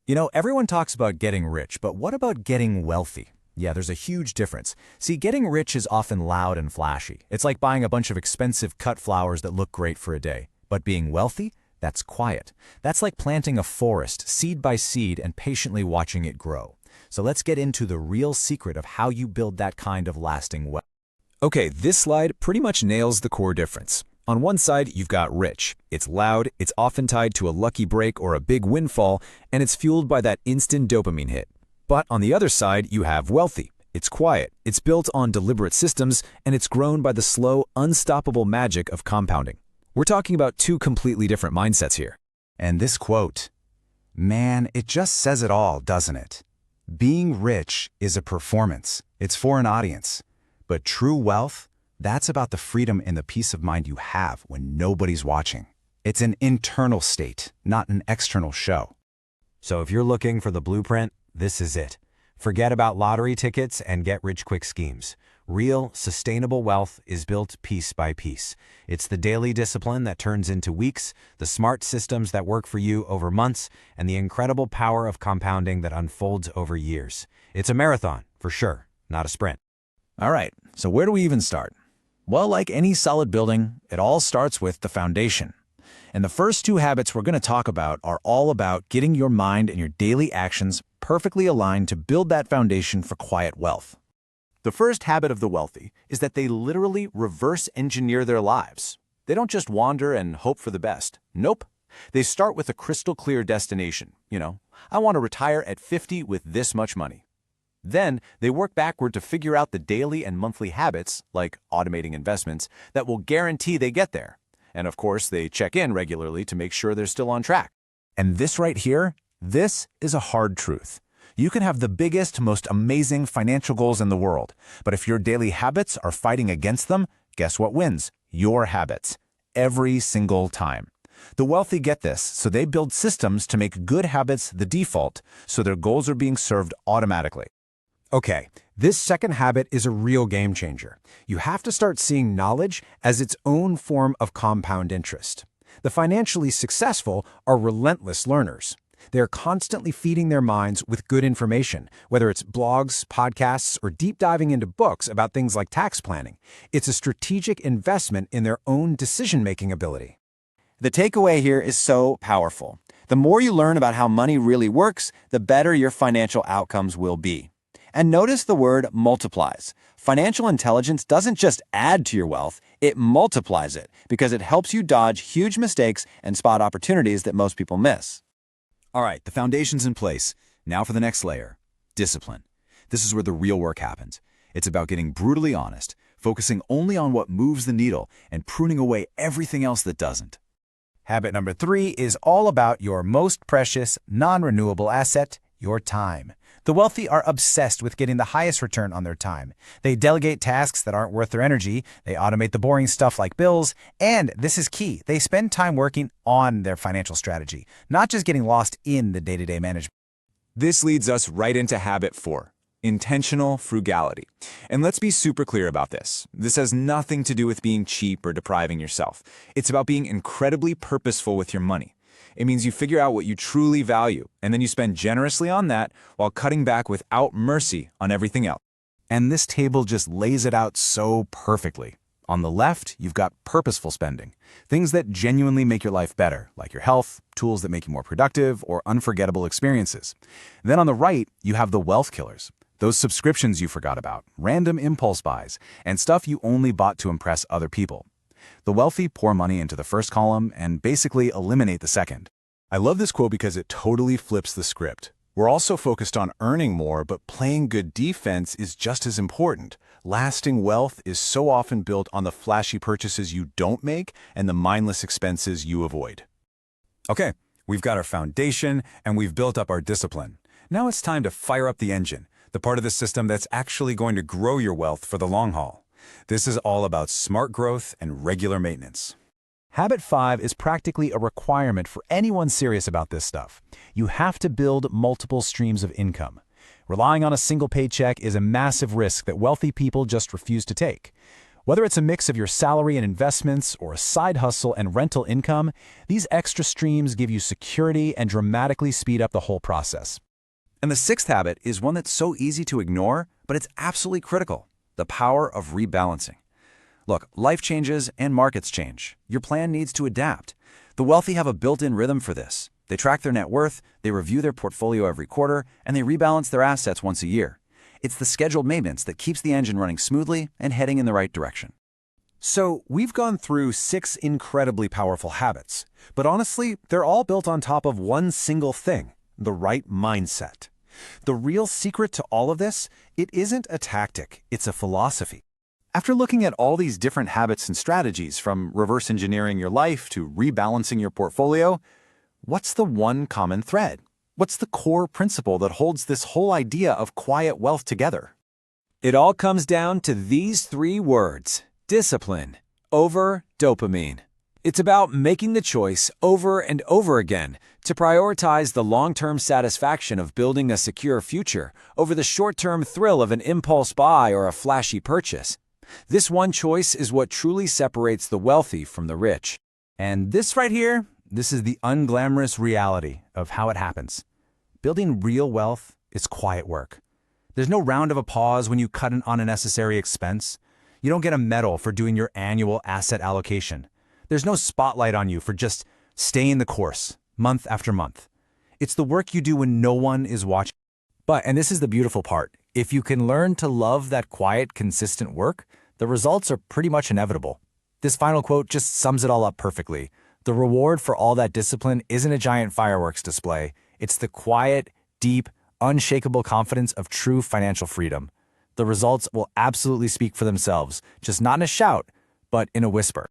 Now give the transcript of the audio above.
You know, everyone talks about getting rich, but what about getting wealthy? Yeah, there's a huge difference. See, getting rich is often loud and flashy. It's like buying a bunch of expensive cut flowers that look great for a day. But being wealthy? That's quiet. That's like planting a forest, seed by seed, and patiently watching it grow. So let's get into the real secret of how you build that kind of lasting wealth. Okay, this slide pretty much nails the core difference. On one side, you've got rich. It's loud, it's often tied to a lucky break or a big windfall, and it's fueled by that instant dopamine hit. But on the other side, you have wealthy. It's quiet, it's built on deliberate systems, and it's grown by the slow, unstoppable magic of compounding. We're talking about two completely different mindsets here. And this quote, man, it just says it all, doesn't it? Being rich is a performance. It's for an audience. But true wealth, that's about the freedom and the peace of mind you have when nobody's watching. It's an internal state, not an external show. So if you're looking for the blueprint, this is it. Forget about lottery tickets and get-rich-quick schemes. Real, sustainable wealth is built piece by piece. It's the daily discipline that turns into weeks, the smart systems that work for you over months, and the incredible power of compounding that unfolds over years. It's a marathon, for sure, not a sprint. All right, so where do we even start? Well, like any solid building, it all starts with the foundation. And the first two habits we're going to talk about are all about getting your mind and your daily actions perfectly aligned to build that foundation for quiet wealth. The first habit of the wealthy is that they literally reverse engineer their lives. They don't just wander and hope for the best. Nope. They start with a crystal clear destination. I want to retire at 50 with this much money. Then they work backward to figure out the daily and monthly habits, like automating investments, that will guarantee they get there. And of course, they check in regularly to make sure they're still on track. And this right here, this is a hard truth. You can have the biggest, most amazing financial goals in the world, but if your daily habits are fighting against them, guess what wins? Your habits. Every single time. The wealthy get this, so they build systems to make good habits the default, so their goals are being served automatically. Okay, this second habit is a real game changer. You have to start seeing knowledge as its own form of compound interest. The financially successful are relentless learners. They're constantly feeding their minds with good information, whether it's blogs, podcasts, or deep diving into books about things like tax planning. It's a strategic investment in their own decision-making ability. The takeaway here is so powerful. The more you learn about how money really works, the better your financial outcomes will be. And notice the word multiplies. Financial intelligence doesn't just add to your wealth, it multiplies it because it helps you dodge huge mistakes and spot opportunities that most people miss. All right, the foundation's in place. Now for the next layer, discipline. This is where the real work happens. It's about getting brutally honest, focusing only on what moves the needle, and pruning away everything else that doesn't. Habit number 3 is all about your most precious, non-renewable asset, your time. The wealthy are obsessed with getting the highest return on their time. They delegate tasks that aren't worth their energy, they automate the boring stuff like bills, and this is key, they spend time working on their financial strategy, not just getting lost in the day-to-day management. This leads us right into habit 4, intentional frugality. And let's be super clear about this. This has nothing to do with being cheap or depriving yourself. It's about being incredibly purposeful with your money. It means you figure out what you truly value, and then you spend generously on that while cutting back without mercy on everything else. And this table just lays it out so perfectly. On the left, you've got purposeful spending, things that genuinely make your life better, like your health, tools that make you more productive, or unforgettable experiences. Then on the right, you have the wealth killers, those subscriptions you forgot about, random impulse buys, and stuff you only bought to impress other people. The wealthy pour money into the first column and basically eliminate the second. I love this quote because it totally flips the script. We're also focused on earning more, but playing good defense is just as important. Lasting wealth is so often built on the flashy purchases you don't make and the mindless expenses you avoid. Okay, we've got our foundation and we've built up our discipline. Now it's time to fire up the engine, the part of the system that's actually going to grow your wealth for the long haul. This is all about smart growth and regular maintenance. Habit 5 is practically a requirement for anyone serious about this stuff. You have to build multiple streams of income. Relying on a single paycheck is a massive risk that wealthy people just refuse to take. Whether it's a mix of your salary and investments or a side hustle and rental income, these extra streams give you security and dramatically speed up the whole process. And the sixth habit is one that's so easy to ignore, but it's absolutely critical: the power of rebalancing. Look, life changes and markets change. Your plan needs to adapt. The wealthy have a built-in rhythm for this. They track their net worth, they review their portfolio every quarter, and they rebalance their assets once a year. It's the scheduled maintenance that keeps the engine running smoothly and heading in the right direction. So we've gone through 6 incredibly powerful habits, but honestly, they're all built on top of one single thing: the right mindset. The real secret to all of this, it isn't a tactic, it's a philosophy. After looking at all these different habits and strategies, from reverse engineering your life to rebalancing your portfolio, what's the one common thread? What's the core principle that holds this whole idea of quiet wealth together? It all comes down to these 3 words: discipline over dopamine. It's about making the choice over and over again to prioritize the long-term satisfaction of building a secure future over the short-term thrill of an impulse buy or a flashy purchase. This one choice is what truly separates the wealthy from the rich. And this right here, this is the unglamorous reality of how it happens. Building real wealth is quiet work. There's no round of applause when you cut an unnecessary expense. You don't get a medal for doing your annual asset allocation. There's no spotlight on you for just staying the course, month after month. It's the work you do when no one is watching. But, and this is the beautiful part, if you can learn to love that quiet, consistent work, the results are pretty much inevitable. This final quote just sums it all up perfectly. The reward for all that discipline isn't a giant fireworks display. It's the quiet, deep, unshakable confidence of true financial freedom. The results will absolutely speak for themselves, just not in a shout, but in a whisper.